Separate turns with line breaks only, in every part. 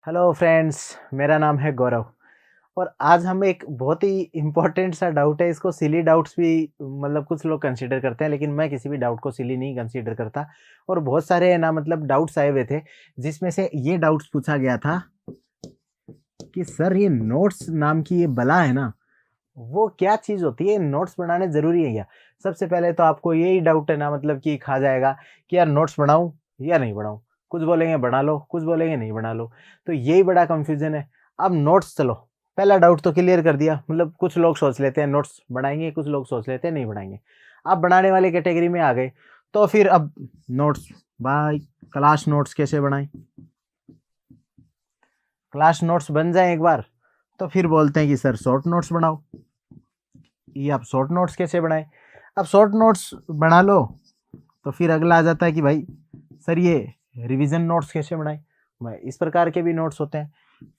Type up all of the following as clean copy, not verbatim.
Hello friends, मेरा नाम है गौरव और आज हम एक बहुत ही इम्पोर्टेंट सा डाउट है। इसको सिली डाउट्स भी मतलब कुछ लोग कंसीडर करते हैं, लेकिन मैं किसी भी डाउट को सिली नहीं कंसीडर करता। और बहुत सारे है ना मतलब डाउट्स आए हुए थे, जिसमें से ये डाउट्स पूछा गया था कि सर ये नोट्स नाम की ये बला है ना, वो क्या चीज़ होती है? नोट्स बनाने ज़रूरी है क्या? सबसे पहले तो आपको यही डाउट है ना मतलब कि खा जाएगा कि यार नोट्स बनाऊँ या नहीं बनाऊँ? कुछ बोलेंगे बना लो, कुछ बोलेंगे नहीं बना लो। तो यही बड़ा कन्फ्यूज़न है। अब नोट्स चलो, पहला डाउट तो क्लियर कर दिया। मतलब कुछ लोग सोच लेते हैं नोट्स बनाएँगे, कुछ लोग सोच लेते हैं नहीं बनाएँगे। आप बनाने वाली कैटेगरी में आ गए, तो फिर अब नोट्स भाई क्लास नोट्स कैसे बनाएँ? क्लास नोट्स बन जाएँ एक बार, तो फिर बोलते हैं कि सर शॉर्ट नोट्स बनाओ। ये आप शॉर्ट नोट्स कैसे बनाएं? अब शॉर्ट नोट्स बना लो, तो फिर अगला आ जाता है कि भाई सर ये रिवीजन नोट्स कैसे बनाएं? भाई इस प्रकार के भी नोट्स होते हैं।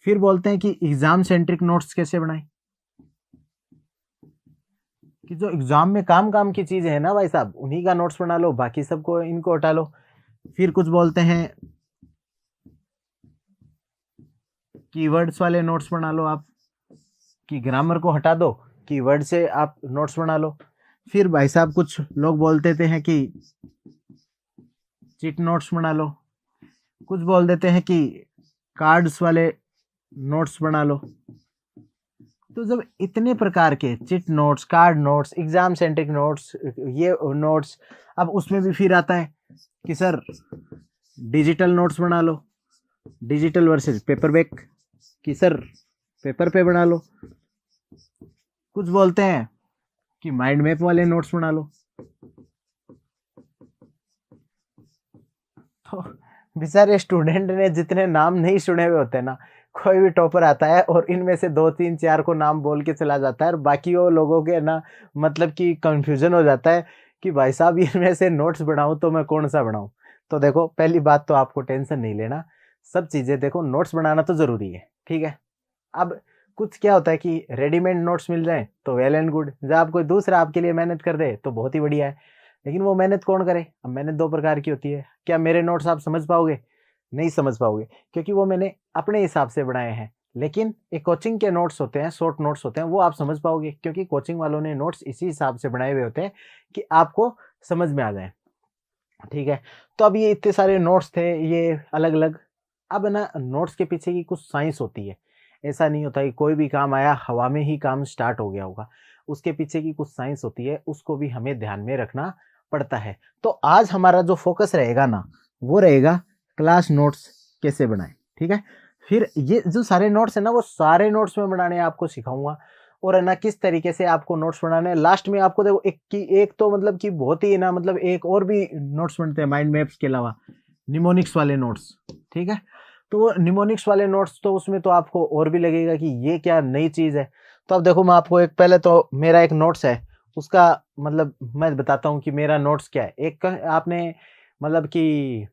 फिर बोलते हैं कि एग्जाम सेंट्रिक नोट्स कैसे बनाएं? कि जो एग्जाम में काम काम की चीजें है ना भाई साहब, उन्हीं का नोट्स बना लो, बाकी सबको इनको हटा लो। फिर कुछ बोलते हैं कीवर्ड्स वाले नोट्स बना लो आप, कि ग्रामर को हटा दो, कीवर्ड से आप नोट्स बना लो। फिर भाई साहब कुछ लोग बोलते थे हैं कि चिट नोट्स बना लो, कुछ बोल देते हैं कि कार्ड्स वाले नोट्स बना लो। तो जब इतने प्रकार के chit notes, card notes, exam centric notes, ये नोट्स, अब उसमें भी फिर आता है कि सर डिजिटल नोट्स बना लो, डिजिटल वर्सेस पेपर बैक, कि सर पेपर पे बना लो। कुछ बोलते हैं कि माइंड मैप वाले नोट्स बना लो। तो बेचारे स्टूडेंट ने जितने नाम नहीं सुने हुए होते ना, कोई भी टॉपर आता है और इनमें से 2 3 4 को नाम बोल के चला जाता है, और बाकी वो लोगों के ना मतलब कि कंफ्यूजन हो जाता है कि भाई साहब इनमें से नोट्स बनाऊं तो मैं कौन सा बनाऊं। तो देखो, पहली बात तो आपको टेंशन नहीं लेना, सब चीजें देखो, नोट्स बनाना तो जरूरी है, ठीक है। अब कुछ क्या होता है कि रेडीमेड नोट्स मिल जाए तो वेल एंड गुड, जब आप कोई दूसरा आपके लिए मेहनत कर दे तो बहुत ही बढ़िया है। लेकिन वो मेहनत कौन करे? अब मेहनत दो प्रकार की होती है। क्या मेरे नोट्स आप समझ पाओगे? नहीं समझ पाओगे, क्योंकि वो मैंने अपने हिसाब से बनाए हैं। लेकिन एक कोचिंग के नोट्स होते हैं, शॉर्ट नोट्स होते हैं, वो आप समझ पाओगे, क्योंकि कोचिंग वालों ने नोट्स इसी हिसाब से बनाए हुए होते हैं कि आपको समझ में आ जाए, ठीक है। तो अब ये इतने सारे नोट्स थे, ये अलग अलग। अब ना नोट्स के पीछे की कुछ साइंस होती है। ऐसा नहीं होता कि कोई भी काम आया हवा में ही काम स्टार्ट हो गया होगा। उसके पीछे की कुछ साइंस होती है, उसको भी हमें ध्यान में रखना पड़ता है। तो आज हमारा जो फोकस रहेगा ना, वो रहेगा क्लास नोट्स कैसे बनाएं, ठीक है। फिर ये जो सारे नोट्स है ना, वो सारे नोट्स में बनाने आपको सिखाऊंगा। और है ना किस तरीके से आपको नोट्स बनाने हैं। लास्ट में आपको देखो एक तो मतलब कि बहुत ही ना मतलब एक और भी नोट्स बनते हैं माइंड मैप्स के अलावा, निमोनिक्स वाले नोट्स, ठीक है। तो वो निमोनिक्स वाले नोट्स, तो उसमें तो आपको और भी लगेगा कि ये क्या नई चीज़ है। तो अब देखो, मैं आपको एक पहले तो मेरा एक नोट्स है, उसका मतलब मैं बताता हूँ कि मेरा नोट्स क्या है। आपने मतलब कि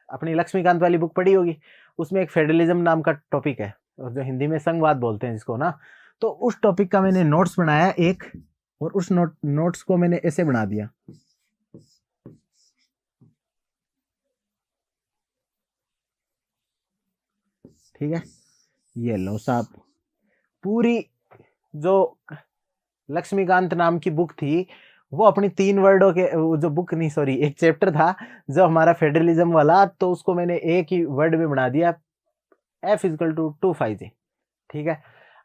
अपनी लक्ष्मीकांत वाली बुक पढ़ी होगी, उसमें एक फेडरलिज्म नाम का टॉपिक है, और जो हिंदी में संघवाद बोलते हैं जिसको ना, तो उस टॉपिक का मैंने नोट्स बनाया एक, और उस नोट्स को मैंने ऐसे बना दिया, ठीक है। ये लो साहब, पूरी जो लक्ष्मीकांत नाम की बुक थी, वो अपनी 3 वर्डों के जो बुक नहीं, सॉरी, एक चैप्टर था जो हमारा फेडरलिज्म वाला, तो उसको मैंने एक ही वर्ड में बना दिया, F=2 5J, ठीक है।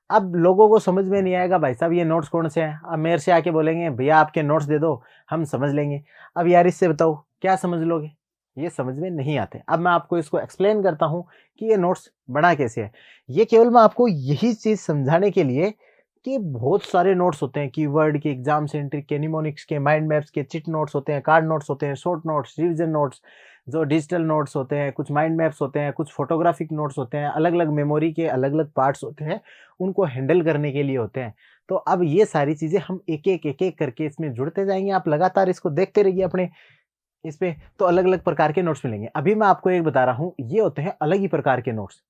अब लोगों को समझ में नहीं आएगा भाई साहब ये नोट्स कौन से हैं। अब मेरे से आके बोलेंगे भैया आपके नोट्स दे दो, हम समझ लेंगे। अब यार इससे बताओ क्या समझ लोगे? ये समझ में नहीं आते। अब मैं आपको इसको एक्सप्लेन करता हूँ कि ये नोट्स बना कैसे है। ये केवल मैं आपको यही चीज समझाने के लिए कि बहुत सारे नोट्स होते हैं, कीवर्ड के, एग्जाम सेंट्रिक के, निमोनिक्स के, माइंड मैप्स के, चिट नोट्स होते हैं, कार्ड नोट्स होते हैं, शॉर्ट नोट्स, रिविजन नोट्स, जो डिजिटल नोट्स होते हैं, कुछ माइंड मैप्स होते हैं, कुछ फोटोग्राफिक नोट्स होते हैं, अलग अलग मेमोरी के अलग अलग पार्ट्स होते हैं, उनको हैंडल करने के लिए होते हैं। तो अब ये सारी चीज़ें हम एक एक करके इसमें जुड़ते जाएँगे। आप लगातार इसको देखते रहिए अपने इस पे, तो अलग-अलग प्रकार के नोट्स मिलेंगे। अभी मैं आपको एक बता रहा हूँ, ये होते हैं अलग ही प्रकार के नोट्स।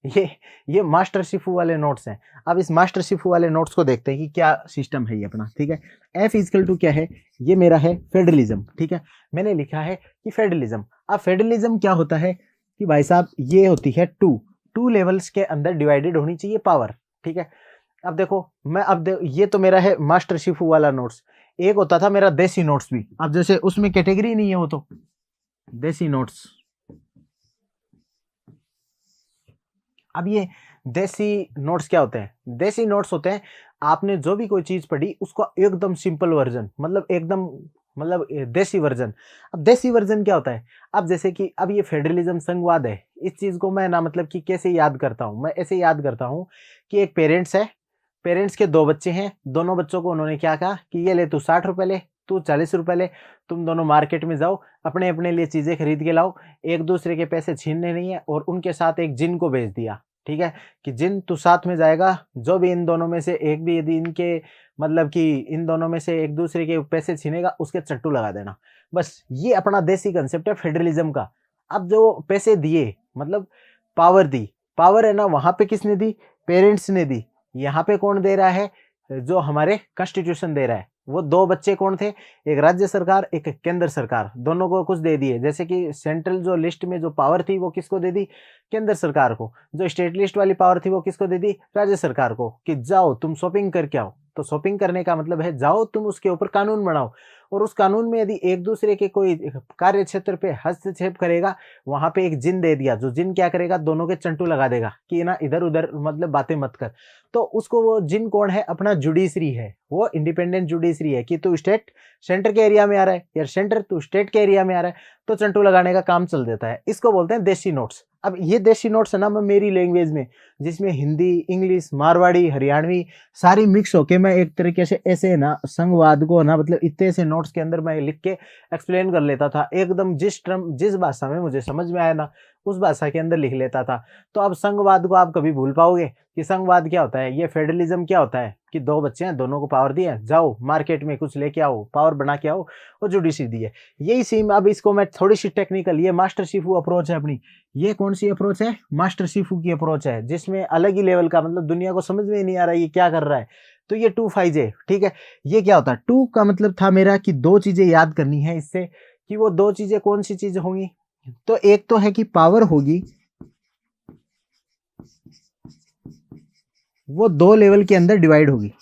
ये मास्टर शिफू वाले नोट्स हैं। अब इस मास्टर शिफू वाले नोट्स को देखते हैं कि क्या सिस्टम है ये अपना, ठीक है। F= क्या है? ये मेरा है फेडरलिज्म, ठीक है। मैंने लिखा है कि फेडरलिज्म। अब फेडरलिज्म क्या होता है कि भाई साहब ये होती है 2 2 लेवल्स के अंदर डिवाइडेड होनी चाहिए पावर, ठीक है। अब देखो ये तो मेरा है मास्टर शिफू वाला नोट्स, एक होता था मेरा देसी नोट्स भी। अब जैसे उसमें कैटेगरी नहीं है, वो तो देसी नोट्स। अब ये देसी नोट्स क्या होते हैं? देसी नोट्स होते हैं आपने जो भी कोई चीज पढ़ी उसका एकदम सिंपल वर्जन, मतलब एकदम देसी वर्जन। अब देसी वर्जन क्या होता है? अब जैसे कि अब ये फेडरलिज्म संघवाद है, इस चीज को मैं ना मतलब कि कैसे याद करता हूं, मैं ऐसे याद करता हूं कि एक पेरेंट्स है, पेरेंट्स के 2 बच्चे हैं, दोनों बच्चों को उन्होंने क्या कहा कि ये ले तू 60 रुपए ले, तू 40 रुपए ले, तुम दोनों मार्केट में जाओ, अपने अपने लिए चीजें खरीद के लाओ, एक दूसरे के पैसे छीनने नहीं है। और उनके साथ एक जिन को भेज दिया, ठीक है, कि जिन तू साथ में जाएगा, जो भी इन दोनों में से एक भी यदि इनके मतलब कि इन दोनों में से एक दूसरे के पैसे छीनेगा उसके चट्टू लगा देना। बस ये अपना देसी कंसेप्ट है फेडरलिज्म का। अब जो पैसे दिए मतलब पावर दी, पावर है ना वहां पे किसने दी? पेरेंट्स ने दी। यहाँ पे कौन दे रहा है? जो हमारे कॉन्स्टिट्यूशन दे रहा है। वो 2 बच्चे कौन थे? एक राज्य सरकार, एक केंद्र सरकार, दोनों को कुछ दे दिए। जैसे कि सेंट्रल जो लिस्ट में जो पावर थी वो किसको दे दी? केंद्र सरकार को। जो स्टेट लिस्ट वाली पावर थी वो किसको दे दी? राज्य सरकार को, कि जाओ तुम शॉपिंग करके आओ। तो शॉपिंग करने का मतलब है जाओ तुम उसके ऊपर कानून बनाओ, और उस कानून में यदि एक दूसरे के कोई कार्य क्षेत्र पे हस्तक्षेप करेगा, वहां पे एक जिन दे दिया, जो जिन क्या करेगा? दोनों के चंटू लगा देगा कि ना इधर उधर मतलब बातें मत कर। तो उसको वो जिन कौन है? अपना जुडिशरी है, वो इंडिपेंडेंट जुडिशरी है कि तू स्टेट सेंटर के एरिया में आ रहा है या सेंटर तू स्टेट के एरिया में आ रहा है, तो चंटू लगाने का काम चल देता है। इसको बोलते हैं देसी नोट्स। अब ये देसी नोट्स है ना, मैं मेरी लैंग्वेज में, जिसमें हिंदी, इंग्लिश, मारवाड़ी, हरियाणवी सारी मिक्स होके मैं एक तरीके से ऐसे ना संघवाद को ना मतलब इतने से नोट्स के अंदर मैं लिख के एक्सप्लेन कर लेता था, एकदम जिस भाषा में मुझे समझ में आया ना उस भाषा के अंदर लिख लेता था। तो अब संघवाद को आप कभी भूल पाओगे कि संघवाद क्या होता है? ये फेडरलिज्म क्या होता है कि 2 बच्चे हैं, दोनों को पावर दिया, जाओ मार्केट में कुछ लेके आओ, पावर बना के आओ, और जुडिशरी दी है। यही सेम अब इसको मैं थोड़ी सी टेक्निकल, ये मास्टर शिफू अप्रोच है अपनी। ये कौन सी अप्रोच है? मास्टर शिफू की अप्रोच है, जिसमें अलग ही लेवल का मतलब दुनिया को समझ में नहीं आ रहा है ये क्या कर रहा है। तो ये 2 5J, ठीक है। ये क्या होता है? 2 का मतलब था मेरा कि 2 चीजें याद करनी है इससे, कि वो 2 चीजें कौन सी चीजें होंगी? तो एक तो है कि पावर होगी, वो 2 लेवल के अंदर डिवाइड होगी,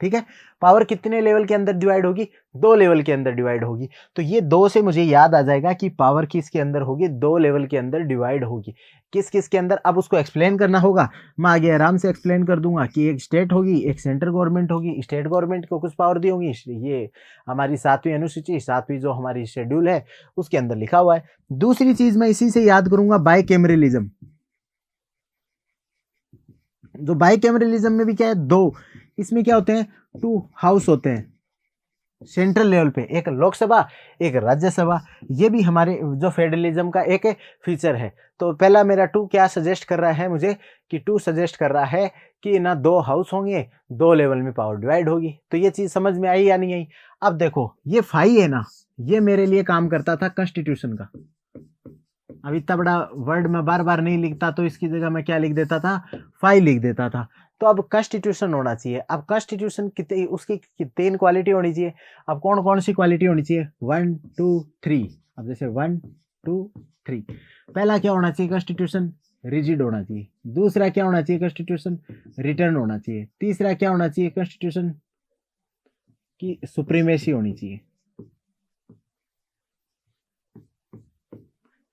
ठीक है। पावर कितने लेवल के अंदर डिवाइड होगी? 2 लेवल के अंदर डिवाइड होगी। तो ये 2 से मुझे याद आ जाएगा कि पावर किसके अंदर होगी? 2 लेवल के अंदर डिवाइड होगी। किस किस के अंदर? अब उसको एक्सप्लेन करना होगा, मैं आगे आराम से एक्सप्लेन कर दूंगा कि एक स्टेट होगी, एक सेंट्रल गवर्नमेंट होगी। स्टेट गवर्नमेंट को कुछ पावर दी होंगी, ये हमारी 7वीं अनुसूची, 7वीं जो हमारी शेड्यूल है उसके अंदर लिखा हुआ है। दूसरी चीज मैं इसी से याद करूंगा, बाइकैमरलिज्म। जो बाइकैमरलिज्म में भी क्या है? 2, इसमें क्या होते हैं? 2 हाउस होते हैं सेंट्रल लेवल पे, एक लोकसभा, एक राज्यसभा। ये भी हमारे जो फेडरलिज्म का एक फीचर है। तो पहला मेरा 2 क्या सजेस्ट कर रहा है मुझे, कि 2 सजेस्ट कर रहा है कि ना 2 हाउस होंगे, 2 लेवल में पावर डिवाइड होगी। तो ये चीज समझ में आई या नहीं आई? अब देखो ये 5 है ना, ये मेरे लिए काम करता था कॉन्स्टिट्यूशन का। अब इतना बड़ा वर्ड मैं बार बार नहीं लिखता, तो इसकी जगह मैं क्या लिख देता था? 5 लिख देता था। तो अब कॉन्स्टिट्यूशन होना चाहिए। अब कॉन्स्टिट्यूशन कितनी, उसकी 3 क्वालिटी होनी चाहिए। अब कौन कौन सी क्वालिटी होनी चाहिए? 1 2 3। अब जैसे 1 2 3, पहला क्या होना चाहिए? कॉन्स्टिट्यूशन रिजिड होना चाहिए। दूसरा क्या होना चाहिए? कॉन्स्टिट्यूशन रिटर्न होना चाहिए। तीसरा क्या होना चाहिए? कॉन्स्टिट्यूशन की सुप्रीमेसी होनी चाहिए,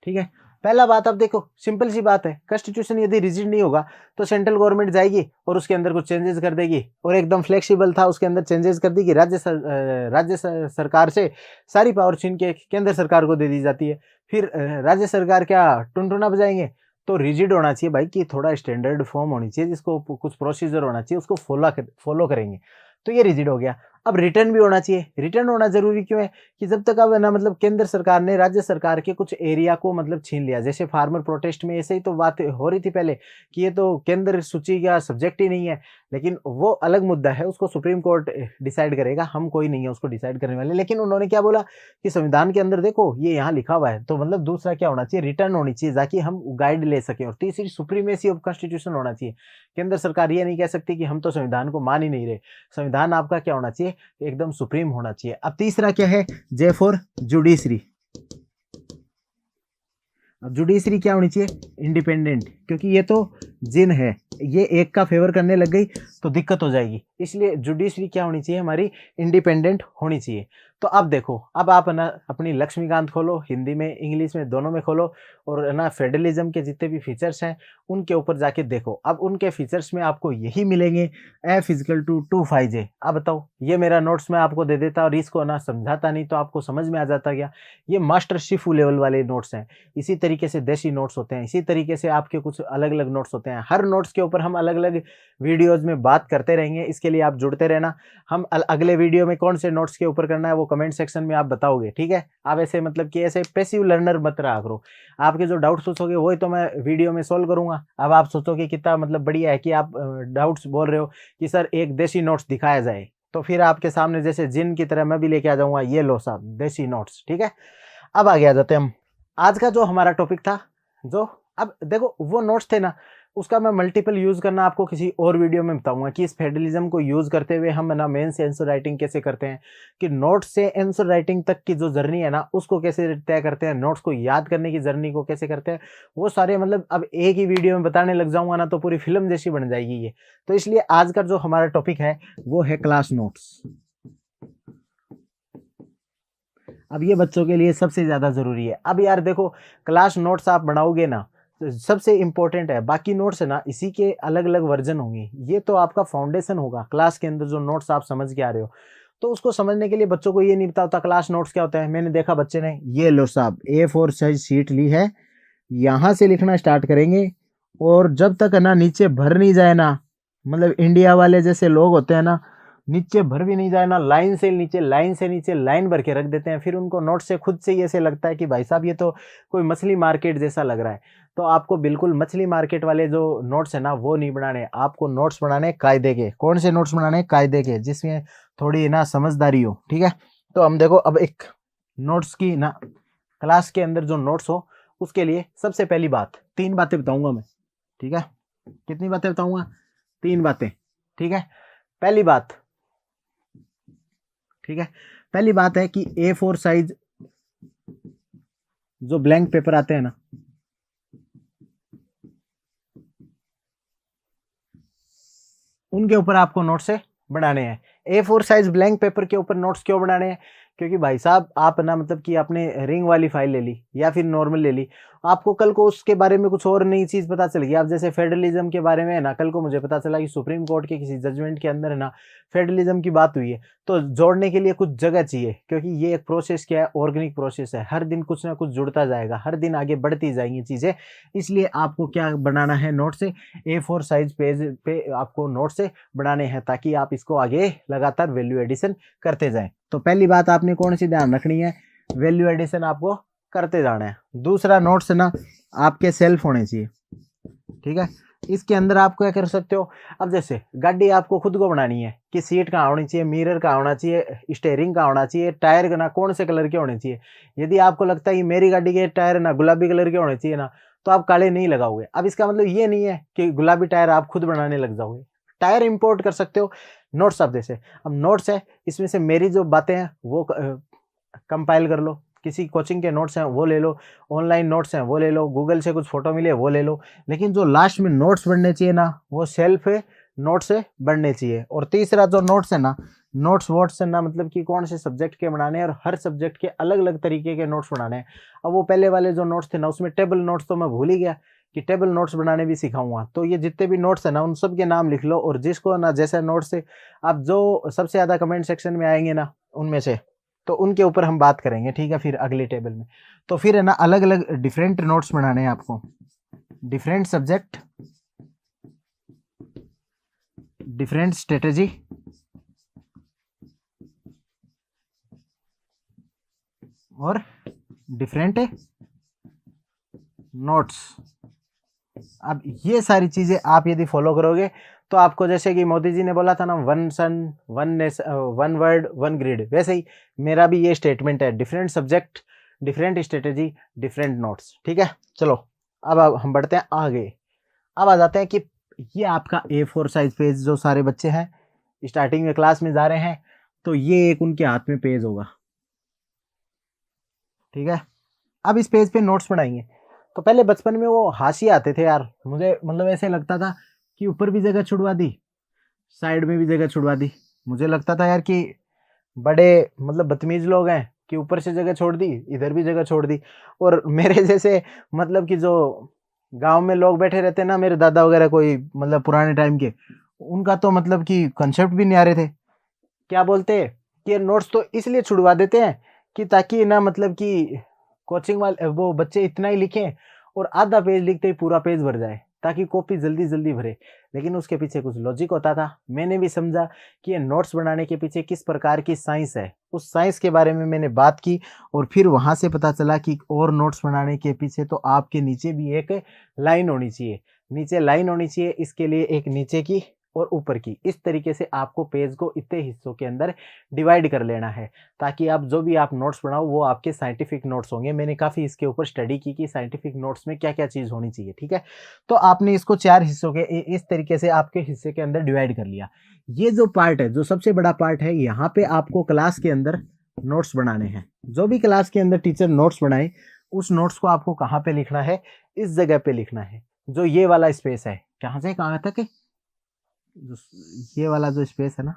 ठीक है। पहला बात, अब देखो सिंपल सी बात है, कॉन्स्टिट्यूशन यदि रिजिड नहीं होगा तो सेंट्रल गवर्नमेंट जाएगी और उसके अंदर कुछ चेंजेस कर देगी, और एकदम फ्लेक्सिबल था उसके अंदर चेंजेस कर देगी। राज्य सरकार से सारी पावर छीन के केंद्र सरकार को दे दी जाती है। फिर राज्य सरकार क्या टुनटुना बजाएंगे? तो रिजिड होना चाहिए भाई, कि थोड़ा स्टैंडर्ड फॉर्म होनी चाहिए, जिसको कुछ प्रोसीजर होना चाहिए, उसको फॉलो करेंगे। तो ये रिजिड हो गया। अब रिटर्न भी होना चाहिए। रिटर्न होना जरूरी क्यों है? कि जब तक अब ना मतलब केंद्र सरकार ने राज्य सरकार के कुछ एरिया को मतलब छीन लिया, जैसे फार्मर प्रोटेस्ट में ऐसे ही तो बात हो रही थी पहले कि ये तो केंद्र सूची का सब्जेक्ट ही नहीं है, लेकिन वो अलग मुद्दा है, उसको सुप्रीम कोर्ट डिसाइड करेगा, हम कोई नहीं है उसको डिसाइड करने वाले। लेकिन उन्होंने क्या बोला कि संविधान के अंदर देखो ये यहाँ लिखा हुआ है, तो मतलब दूसरा क्या होना चाहिए? रिटर्न होनी चाहिए, ताकि हम गाइड ले सकें। और तीसरी सुप्रीमेसी ऑफ कॉन्स्टिट्यूशन होना चाहिए। केंद्र सरकार ये नहीं कह सकती कि हम तो संविधान को मान ही नहीं रहे। संविधान आपका क्या होना चाहिए? एकदम सुप्रीम होना चाहिए। अब तीसरा क्या है? J for judiciary. अब जुडिशरी क्या होनी चाहिए? इंडिपेंडेंट, क्योंकि ये तो जिन है, ये एक का फेवर करने लग गई तो दिक्कत हो जाएगी, इसलिए जुडिशरी क्या होनी चाहिए हमारी? इंडिपेंडेंट होनी चाहिए। तो अब देखो, अब आप ना अपनी लक्ष्मीकांत खोलो, हिंदी में इंग्लिश में दोनों में खोलो, और ना फेडरलिज्म के जितने भी फीचर्स हैं उनके ऊपर जाके देखो। अब उनके फीचर्स में आपको यही मिलेंगे, F इजिकल टू 2 5J। अब बताओ, ये मेरा नोट्स मैं आपको दे देता और इसको ना समझाता नहीं तो आपको समझ में आ जाता क्या? ये मास्टर शिफू लेवल वाले नोट्स हैं। इसी तरीके से देसी नोट्स होते हैं, इसी तरीके से आपके कुछ अलग अलग नोट्स होते हैं। हर नोट्स के ऊपर हम अलग अलग वीडियोज में बात करते रहेंगे, इसके लिए आप जुड़ते रहना। हम अगले वीडियो में कौन से नोट्स के ऊपर करना है वो कमेंट सेक्शन में आप बताओगे, ठीक है? आप ऐसे मतलब कि ऐसे पैसिव लर्नर मत रहा करो। आपके जो डाउट्स सोचोगे वही तो मैं वीडियो में सोल्व करूंगा। अब आप सोचोगे कितना मतलब बढ़िया है कि आप डाउट्स बोल रहे हो कि सर एक देसी नोट्स दिखाया जाए, तो फिर आपके सामने जैसे जिन की तरह मैं भी लेके आ जाऊंगा, ये लो साहब देसी नोट्स, ठीक है? अब आगे आ जाते हैं हम। आज का जो हमारा टॉपिक था, जो अब देखो वो नोट्स थे ना, उसका मैं मल्टीपल यूज करना आपको किसी और वीडियो में बताऊंगा कि इस फेडरलिज्म को यूज करते हुए हम ना मेन से आंसर राइटिंग कैसे करते हैं, कि नोट्स से आंसर राइटिंग तक की जो जर्नी है ना उसको कैसे तय करते हैं, नोट्स को याद करने की जर्नी को कैसे करते हैं, वो सारे मतलब अब एक ही वीडियो में बताने लग जाऊंगा ना तो पूरी फिल्म जैसी बन जाएगी ये। तो इसलिए आज का जो हमारा टॉपिक है वो है क्लास नोट्स। अब ये बच्चों के लिए सबसे ज्यादा जरूरी है। अब यार देखो, क्लास नोट्स आप बनाओगे ना तो सबसे इंपॉर्टेंट है, बाकी नोट्स है ना इसी के अलग अलग वर्जन होंगे, ये तो आपका फाउंडेशन होगा क्लास के अंदर जो नोट्स आप समझ के आ रहे हो। तो उसको समझने के लिए बच्चों को ये नहीं पता होता क्लास नोट्स क्या होता है। मैंने देखा बच्चे ने ये लो साहब A4 साइज शीट ली है, यहां से लिखना स्टार्ट करेंगे और जब तक है ना नीचे भर नहीं जाए ना, मतलब इंडिया वाले जैसे लोग होते हैं ना, नीचे भर भी नहीं जाए ना, लाइन से नीचे लाइन भर के रख देते हैं, फिर उनको नोट से खुद से ही ऐसे लगता है कि भाई साहब ये तो कोई मछली मार्केट जैसा लग रहा है। तो आपको बिल्कुल मछली मार्केट वाले जो नोट्स है ना वो नहीं बनाने, आपको नोट्स बनाने कायदे के। कौन से नोट्स बनाने? कायदे के, जिसमें थोड़ी ना समझदारी हो, ठीक है? तो हम देखो, अब एक नोट्स की ना क्लास के अंदर जो नोट्स हो उसके लिए सबसे पहली बात, 3 बातें बताऊंगा मैं, ठीक है? कितनी बातें बताऊंगा? 3 बातें, ठीक है? पहली बात, ठीक है, पहली बात है कि A4 साइज जो ब्लैंक पेपर आते हैं ना, उनके ऊपर आपको नोट्स से बनाने हैं। A4 साइज ब्लैंक पेपर के ऊपर नोट्स क्यों बनाने हैं? क्योंकि भाई साहब आप ना मतलब कि आपने रिंग वाली फाइल ले ली या फिर नॉर्मल ले ली, आपको कल को उसके बारे में कुछ और नई चीज पता चल गई। अब जैसे फेडरलिज्म के बारे में है ना, कल को मुझे पता चला कि सुप्रीम कोर्ट के किसी जजमेंट के अंदर है ना फेडरलिज्म की बात हुई है, तो जोड़ने के लिए कुछ जगह चाहिए, क्योंकि ये एक प्रोसेस क्या है, ऑर्गेनिक प्रोसेस है, हर दिन कुछ ना कुछ जुड़ता जाएगा, हर दिन आगे बढ़ती जाएंगी चीजें। इसलिए आपको क्या बनाना है? नोट से A4 साइज पेज पे आपको नोट से बनाने हैं, ताकि आप इसको आगे लगातार वैल्यू एडिशन करते जाएं। तो पहली बात आपने कौन सी ध्यान रखनी है? वैल्यू एडिशन आपको करते जाना है। दूसरा, नोट्स ना आपके सेल्फ होने चाहिए, ठीक है? इसके अंदर आप क्या कर सकते हो? अब जैसे गाड़ी आपको खुद को बनानी है कि सीट कहाँ होनी चाहिए, मिरर कहाँ होना चाहिए, स्टेयरिंग कहाँ होना चाहिए, टायर ना कौन से कलर के होने चाहिए। यदि आपको लगता है कि मेरी गाड़ी के टायर ना गुलाबी कलर के होने चाहिए ना, तो आप काले नहीं लगाओगे। अब इसका मतलब ये नहीं है कि गुलाबी टायर आप खुद बनाने लग जाओगे, टायर इंपोर्ट कर सकते हो। नोट्स आप जैसे, अब नोट्स है इसमें से मेरी जो बातें हैं वो कंपाइल कर लो, किसी कोचिंग के नोट्स हैं वो ले लो, ऑनलाइन नोट्स हैं वो ले लो, गूगल से कुछ फोटो मिले वो ले लो, लेकिन जो लास्ट में नोट्स बनने चाहिए ना वो सेल्फ नोट से बनने चाहिए। और तीसरा जो नोट्स है ना, नोट्स वोट्स है ना, मतलब कि कौन से सब्जेक्ट के बनाने हैं, और हर सब्जेक्ट के अलग अलग तरीके के नोट्स बनाने हैं। अब वो पहले वाले जो नोट्स थे ना उसमें टेबल नोट्स तो मैं भूल ही गया कि टेबल नोट्स बनाने भी सिखाऊंगा। तो ये जितने भी नोट्स है ना उन सब के नाम लिख लो, और जिसको ना जैसे नोट्स से आप जो सबसे ज्यादा कमेंट सेक्शन में आएंगे ना उनमें से, तो उनके ऊपर हम बात करेंगे, ठीक है? फिर अगले टेबल में तो फिर है ना अलग अलग डिफरेंट नोट्स बनाने हैं आपको, डिफरेंट सब्जेक्ट, डिफरेंट स्ट्रेटेजी और डिफरेंट नोट्स। अब ये सारी चीजें आप यदि फॉलो करोगे तो आपको, जैसे कि मोदी जी ने बोला था ना, one sun one nation one world one grid, वैसे ही मेरा भी ये स्टेटमेंट है, different subject different strategy different notes, ठीक है? चलो अब हम बढ़ते हैं आगे। अब आ जाते हैं कि ये आपका A4 साइज पेज जो सारे बच्चे हैं स्टार्टिंग में क्लास में जा रहे हैं, तो ये एक उनके हाथ में पेज होगा, ठीक है? अब इस पेज पे नोट्स बनाएंगे। तो पहले बचपन में वो हाशिए आते थे यार, मुझे मतलब ऐसे लगता था कि ऊपर भी जगह छुड़वा दी, साइड में भी जगह छुड़वा दी। मुझे लगता था यार कि बड़े मतलब बदतमीज लोग हैं कि ऊपर से जगह छोड़ दी, इधर भी जगह छोड़ दी। और मेरे जैसे मतलब कि जो गांव में लोग बैठे रहते हैं ना, मेरे दादा वगैरह कोई मतलब पुराने टाइम के, उनका तो मतलब कि कंसेप्ट भी नहीं आ रहे थे। क्या बोलते कि ये नोट्स तो इसलिए छुड़वा देते हैं कि ताकि ना मतलब कि कोचिंग वाले वो बच्चे इतना ही लिखें और आधा पेज लिखते ही पूरा पेज भर जाए, ताकि कॉपी जल्दी जल्दी भरे। लेकिन उसके पीछे कुछ लॉजिक होता था। मैंने भी समझा कि ये नोट्स बनाने के पीछे किस प्रकार की साइंस है, उस साइंस के बारे में मैंने बात की। और फिर वहां से पता चला कि और नोट्स बनाने के पीछे तो आपके नीचे भी एक लाइन होनी चाहिए, नीचे लाइन होनी चाहिए। इसके लिए एक नीचे की और ऊपर की, इस तरीके से आपको पेज को इतने हिस्सों के अंदर डिवाइड कर लेना है, ताकि आप जो भी आप नोट्स बनाओ वो आपके साइंटिफिक नोट्स होंगे। मैंने काफ़ी इसके ऊपर स्टडी की कि साइंटिफिक नोट्स में क्या क्या चीज़ होनी चाहिए, ठीक है। तो आपने इसको 4 हिस्सों के इस तरीके से आपके हिस्से के अंदर डिवाइड कर लिया। ये जो पार्ट है, जो सबसे बड़ा पार्ट है, यहाँ पे आपको क्लास के अंदर नोट्स बनाने हैं। जो भी क्लास के अंदर टीचर नोट्स बनाए, उस नोट्स को आपको कहाँ पे लिखना है, इस जगह पे लिखना है, जो ये वाला स्पेस है। कहाँ से कहाँ तक है, ये वाला जो स्पेस है ना,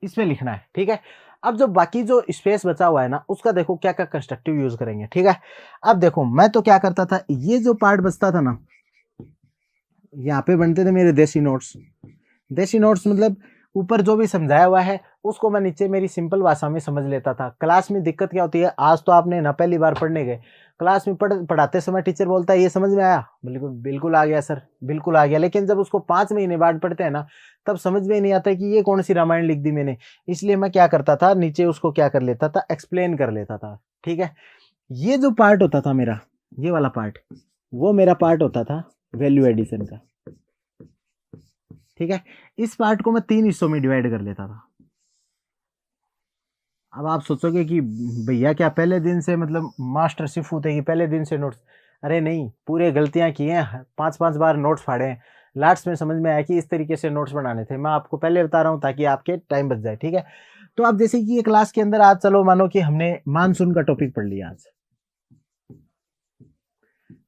इसमें लिखना है, ठीक है। अब जो बाकी जो स्पेस बचा हुआ है ना, उसका देखो क्या क्या कंस्ट्रक्टिव यूज करेंगे, ठीक है। अब देखो मैं तो क्या करता था, ये जो पार्ट बचता था ना, यहाँ पे बनते थे मेरे देसी नोट्स। देसी नोट्स मतलब ऊपर जो भी समझाया हुआ है उसको मैं नीचे मेरी सिंपल भाषा में समझ लेता था। क्लास में दिक्कत क्या होती है, आज तो आपने ना पहली बार पढ़ने गए, क्लास में पढ़ाते समय टीचर बोलता है ये समझ में आया, बिल्कुल बिल्कुल आ गया सर, बिल्कुल आ गया। लेकिन जब उसको 5 महीने बाद पढ़ते हैं ना, तब समझ में नहीं आता कि ये कौन सी रामायण लिख दी मैंने। इसलिए मैं क्या करता था, नीचे उसको क्या कर लेता था, एक्सप्लेन कर लेता था, ठीक है। ये जो पार्ट होता था मेरा, ये वाला पार्ट, वो मेरा पार्ट होता था वैल्यू एडिशन का, ठीक है। इस पार्ट को मैं 3 हिस्सों में डिवाइड कर लेता था। अब आप सोचोगे कि भैया क्या पहले दिन से मतलब मास्टर शिफू थे कि पहले दिन से नोट्स, अरे नहीं, पूरे गलतियां की हैं, 5-5 बार नोट्स फाड़े हैं। लास्ट में समझ में आया कि इस तरीके से नोट्स बनाने थे। मैं आपको पहले बता रहा हूँ ताकि आपके टाइम बच जाए, ठीक है। तो अब जैसे कि ये क्लास के अंदर आज चलो मानो कि हमने मानसून का टॉपिक पढ़ लिया आज,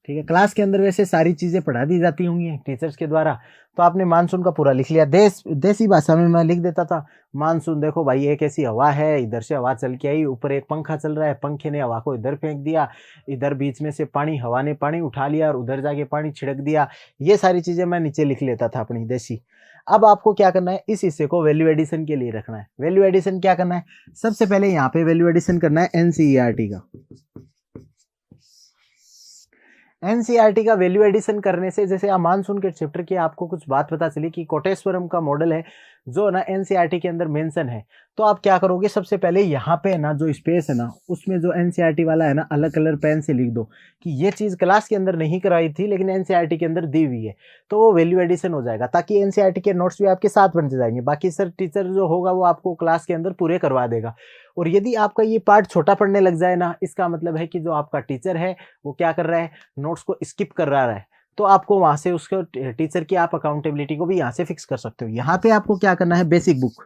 ठीक है। क्लास के अंदर वैसे सारी चीजें पढ़ा दी जाती होंगी टीचर्स के द्वारा, तो आपने मानसून का पूरा लिख लिया। देसी भाषा में मैं लिख देता था, मानसून देखो भाई एक ऐसी हवा है, इधर से हवा चल के आई, ऊपर एक पंखा चल रहा है, पंखे ने हवा को इधर फेंक दिया, इधर बीच में से पानी, हवा ने पानी उठा लिया और उधर जाके पानी छिड़क दिया। ये सारी चीजें मैं नीचे लिख लेता था अपनी देसी। अब आपको क्या करना है, इस हिस्से को वैल्यू एडिशन के लिए रखना है। वैल्यू एडिशन क्या करना है, सबसे पहले यहाँ पे वैल्यू एडिशन करना है एनसीईआरटी का। एनसीईआरटी का वैल्यू एडिशन करने से, जैसे आप मानसून के चैप्टर की आपको कुछ बात पता चली कि कोटेश्वरम का मॉडल है जो ना एनसीईआरटी के अंदर मेंशन है, तो आप क्या करोगे, सबसे पहले यहाँ पे ना जो स्पेस है ना, उसमें जो एनसीईआरटी वाला है ना, अलग कलर पेन से लिख दो कि ये चीज क्लास के अंदर नहीं कराई थी लेकिन एनसीईआरटी के अंदर दी हुई है। तो वो वैल्यू एडिशन हो जाएगा, ताकि एनसीईआरटी के नोट्स भी आपके साथ बन जाएंगे। बाकी सर टीचर जो होगा वो आपको क्लास के अंदर पूरे करवा देगा। और यदि आपका ये पार्ट छोटा पड़ने लग जाए ना, इसका मतलब है कि जो आपका टीचर है वो क्या कर रहा है, नोट्स को स्किप कर रहा है। तो आपको वहां से उसको टीचर की आप अकाउंटेबिलिटी को भी यहाँ से फिक्स कर सकते हो। यहाँ पे आपको क्या करना है, बेसिक बुक,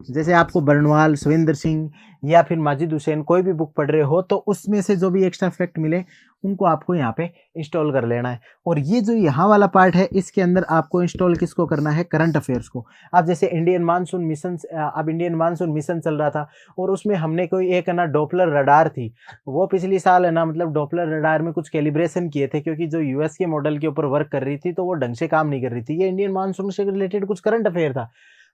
जैसे आपको बर्नवाल, सविंदर सिंह या फिर माजिद हुसैन कोई भी बुक पढ़ रहे हो, तो उसमें से जो भी एक्स्ट्रा फैक्ट मिले उनको आपको यहाँ पे इंस्टॉल कर लेना है। और ये जो यहाँ वाला पार्ट है, इसके अंदर आपको इंस्टॉल किसको करना है, करंट अफेयर्स को। अब जैसे इंडियन मानसून मिशन, अब इंडियन मानसून मिशन चल रहा था और उसमें हमने कोई एक है ना डॉपलर रडार थी, वो पिछली साल है ना मतलब डॉपलर रडार में कुछ कैलिब्रेशन किए थे, क्योंकि जो यूएस के मॉडल के ऊपर वर्क कर रही थी तो वो ढंग से काम नहीं कर रही थी। ये इंडियन मानसून से रिलेटेड कुछ करंट अफेयर था।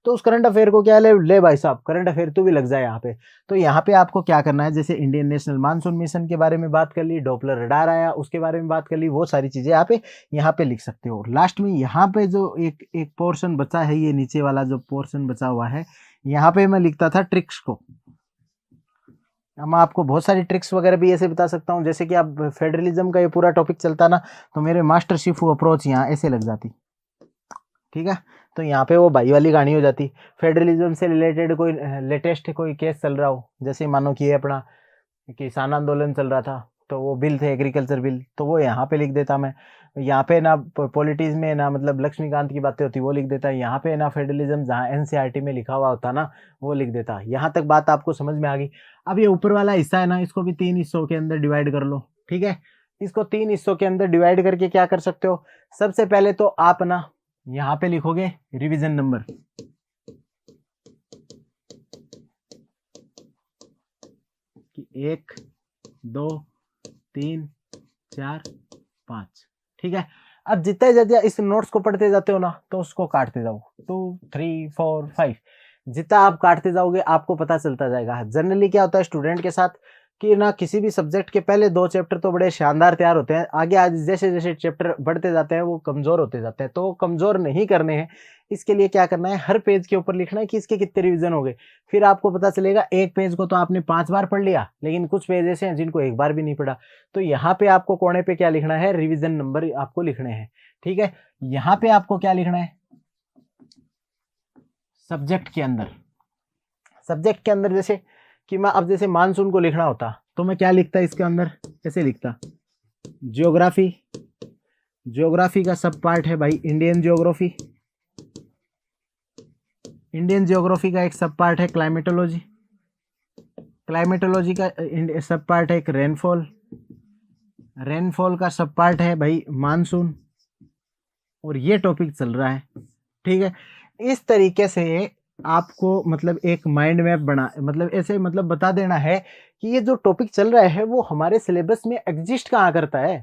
तो उस करंट अफेयर को क्या ले भाई साहब, करंट अफेयर तू भी लग जाए यहाँ पे। तो यहाँ पे आपको क्या करना है, जैसे इंडियन नेशनल मानसून मिशन के बारे में बात कर ली, डॉपलर रडार आया उसके बारे में बात कर ली, वो सारी चीजें आप यहाँ पे लिख सकते हो। लास्ट में यहाँ पे जो एक पोर्शन बचा है, ये नीचे वाला जो पोर्शन बचा हुआ है, यहाँ पे मैं लिखता था ट्रिक्स को। मैं आपको बहुत सारी ट्रिक्स वगैरह भी ऐसे बता सकता हूँ, जैसे कि आप फेडरलिज्म का ये पूरा टॉपिक चलता ना, तो मेरे मास्टर शिफू अप्रोच यहाँ ऐसे लग जाती, ठीक है। तो यहाँ पे वो भाई वाली कहानी हो जाती। फेडरलिज्म से रिलेटेड कोई लेटेस्ट कोई केस चल रहा हो, जैसे मानो कि ये अपना किसान आंदोलन चल रहा था, तो वो बिल थे एग्रीकल्चर बिल, तो वो यहाँ पे लिख देता मैं। यहाँ पे ना पॉलिटिक्स में ना मतलब लक्ष्मीकांत की बातें होती वो लिख देता। यहाँ पे ना फेडरलिज्म जहाँ एनसीईआरटी में लिखा हुआ होता ना वो लिख देता। यहाँ तक बात आपको समझ में आ गई। अब ये ऊपर वाला हिस्सा है ना, इसको भी 3 हिस्सों के अंदर डिवाइड कर लो, ठीक है। इसको 3 हिस्सों के अंदर डिवाइड करके क्या कर सकते हो, सबसे पहले तो आप ना यहाँ पे लिखोगे रिवीजन नंबर, कि 1 2 3 4 5, ठीक है। अब जितने ज्यादा इस नोट्स को पढ़ते जाते हो ना, तो उसको काटते जाओ, 2 3 4 5, जितना आप काटते जाओगे आपको पता चलता जाएगा। जनरली क्या होता है स्टूडेंट के साथ कि ना, किसी भी सब्जेक्ट के पहले 2 चैप्टर तो बड़े शानदार तैयार होते हैं, आगे आज जैसे जैसे चैप्टर बढ़ते जाते हैं वो कमजोर होते जाते हैं, तो वो कमजोर नहीं करने हैं। इसके लिए क्या करना है, हर पेज के ऊपर लिखना है कि इसके कितने रिवीजन हो गए। फिर आपको पता चलेगा एक पेज को तो आपने 5 बार पढ़ लिया, लेकिन कुछ पेज ऐसे हैं जिनको एक बार भी नहीं पढ़ा। तो यहाँ पे आपको कोने पे क्या लिखना है, रिवीजन नंबर आपको लिखने हैं, ठीक है। यहाँ पे आपको क्या लिखना है, सब्जेक्ट के अंदर, सब्जेक्ट के अंदर जैसे कि मैं अब जैसे मानसून को लिखना होता तो मैं क्या लिखता इसके अंदर, कैसे लिखता, ज्योग्राफी, ज्योग्राफी का सब पार्ट है भाई इंडियन ज्योग्राफी, इंडियन ज्योग्राफी का एक सब पार्ट है क्लाइमेटोलॉजी, क्लाइमेटोलॉजी का सब पार्ट है एक रेनफॉल, रेनफॉल का सब पार्ट है भाई मानसून, और ये टॉपिक चल रहा है, ठीक है। इस तरीके से आपको मतलब एक माइंड मैप बना, मतलब ऐसे मतलब बता देना है कि ये जो टॉपिक चल रहा है वो हमारे सिलेबस में एग्जिस्ट कहाँ करता है।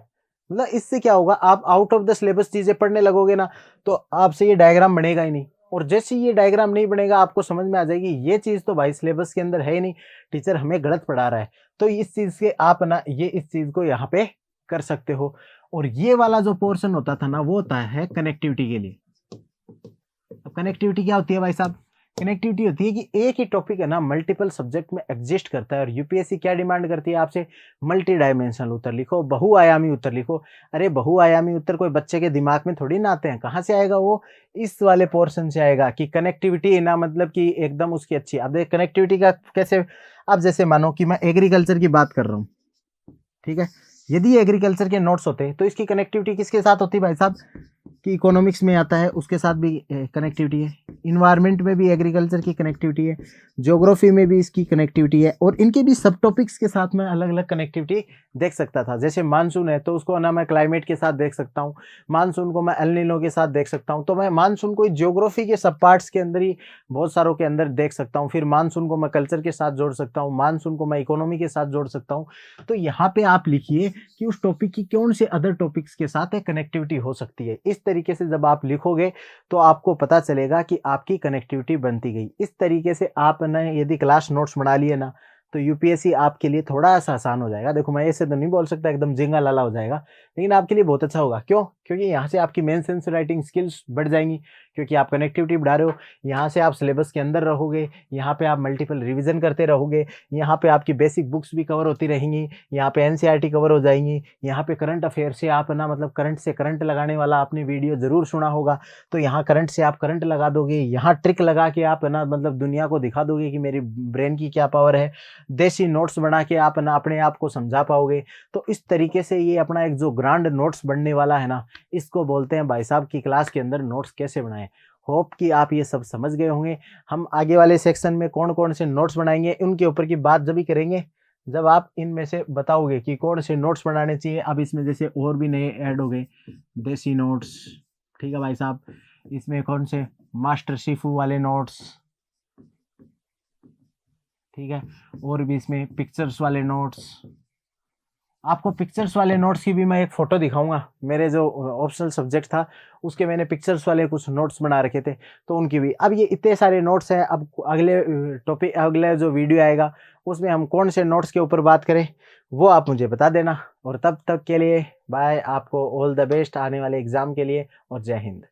मतलब इससे क्या होगा, आप आउट ऑफ द सिलेबस चीजें पढ़ने लगोगे ना, तो आपसे ये डायग्राम बनेगा ही नहीं, और जैसे ये डायग्राम नहीं बनेगा आपको समझ में आ जाएगी ये चीज तो भाई सिलेबस के अंदर है ही नहीं, टीचर हमें गलत पढ़ा रहा है। तो इस चीज से आप ना ये इस चीज को यहाँ पे कर सकते हो। और ये वाला जो पोर्शन होता था ना, वो होता है कनेक्टिविटी के लिए। अब कनेक्टिविटी क्या होती है भाई साहब, कनेक्टिविटी होती है कि एक ही टॉपिक है ना मल्टीपल सब्जेक्ट में एग्जिस्ट करता है, और यूपीएससी क्या डिमांड करती है आपसे, मल्टी डायमेंशनल उत्तर लिखो, बहुआयामी उत्तर लिखो। अरे बहुआयामी उत्तर कोई बच्चे के दिमाग में थोड़ी ना आते हैं, कहाँ से आएगा वो, इस वाले पोर्शन से आएगा कि कनेक्टिविटी ना, मतलब कि एकदम उसकी अच्छी। अब देख कनेक्टिविटी का कैसे, अब जैसे मानो कि मैं एग्रीकल्चर की बात कर रहा हूँ, ठीक है, यदि एग्रीकल्चर के नोट्स होते तो इसकी कनेक्टिविटी किसके साथ होती भाई साहब, कि इकोनॉमिक्स में आता है उसके साथ भी कनेक्टिविटी है, इन्वायरमेंट में भी एग्रीकल्चर की कनेक्टिविटी है, ज्योग्राफी में भी इसकी कनेक्टिविटी है, और इनके भी सब टॉपिक्स के साथ में अलग अलग कनेक्टिविटी देख सकता था। जैसे मानसून है तो उसको ना मैं क्लाइमेट के साथ देख सकता हूँ, मानसून को मैं एल नीनो के साथ देख सकता हूँ, तो मैं मानसून को ज्योग्राफी के सब पार्ट्स के अंदर ही बहुत सारों के अंदर देख सकता हूँ। फिर मानसून को मैं कल्चर के साथ जोड़ सकता हूँ, मानसून को मैं इकोनॉमी के साथ जोड़ सकता हूँ। तो यहाँ पे आप लिखिए कि उस टॉपिक की कौन से अदर टॉपिक्स के साथ कनेक्टिविटी हो सकती है। इस तरीके से जब आप लिखोगे तो आपको पता चलेगा कि आपकी कनेक्टिविटी बनती गई। इस तरीके से आप ना यदि क्लास नोट्स बना लिए ना, तो यूपीएससी आपके लिए थोड़ा सा आसान हो जाएगा। देखो मैं ऐसे तो नहीं बोल सकता एकदम जिंगा लाला हो जाएगा, लेकिन आपके लिए बहुत अच्छा होगा। क्यों? क्योंकि यहाँ से आपकी मेन सेंस राइटिंग स्किल्स बढ़ जाएंगी, क्योंकि आप कनेक्टिविटी बढ़ा रहे हो। यहाँ से आप सिलेबस के अंदर रहोगे, यहाँ पे आप मल्टीपल रिवीजन करते रहोगे, यहाँ पे आपकी बेसिक बुक्स भी कवर होती रहेंगी, यहाँ पे एनसीईआरटी कवर हो जाएंगी, यहाँ पे करंट अफेयर से आप ना मतलब करंट से करंट लगाने वाला आपने वीडियो जरूर सुना होगा, तो यहाँ करंट से आप करंट लगा दोगे, यहाँ ट्रिक लगा के आप ना मतलब दुनिया को दिखा दोगे कि मेरी ब्रेन की क्या पावर है। देसी नोट्स बना के आप ना अपने आप को समझा पाओगे। तो इस तरीके से ये अपना एक जो ग्रांड नोट्स बनने वाला है ना, इसको बोलते हैं भाई साहब की क्लास के अंदर नोट्स कैसे बनाएं। होप कि आप ये सब समझ गए होंगे। हम आगे वाले सेक्शन में कौन कौन से नोट्स बनाएंगे उनके ऊपर की बात जब भी करेंगे जब आप इनमें से बताओगे कि कौन से नोट्स बनाने चाहिए। अब इसमें जैसे और भी नए ऐड हो गए देसी नोट्स, ठीक है भाई साहब, इसमें कौन से मास्टर शिफू वाले नोट्स, ठीक है, और भी इसमें पिक्चर्स वाले नोट्स। आपको पिक्चर्स वाले नोट्स की भी मैं एक फ़ोटो दिखाऊंगा। मेरे जो ऑप्शनल सब्जेक्ट था उसके मैंने पिक्चर्स वाले कुछ नोट्स बना रखे थे, तो उनकी भी। अब ये इतने सारे नोट्स हैं, अब अगले टॉपिक अगले जो वीडियो आएगा उसमें हम कौन से नोट्स के ऊपर बात करें वो आप मुझे बता देना। और तब तक के लिए बाय, आपको ऑल द बेस्ट आने वाले एग्ज़ाम के लिए, और जय हिंद।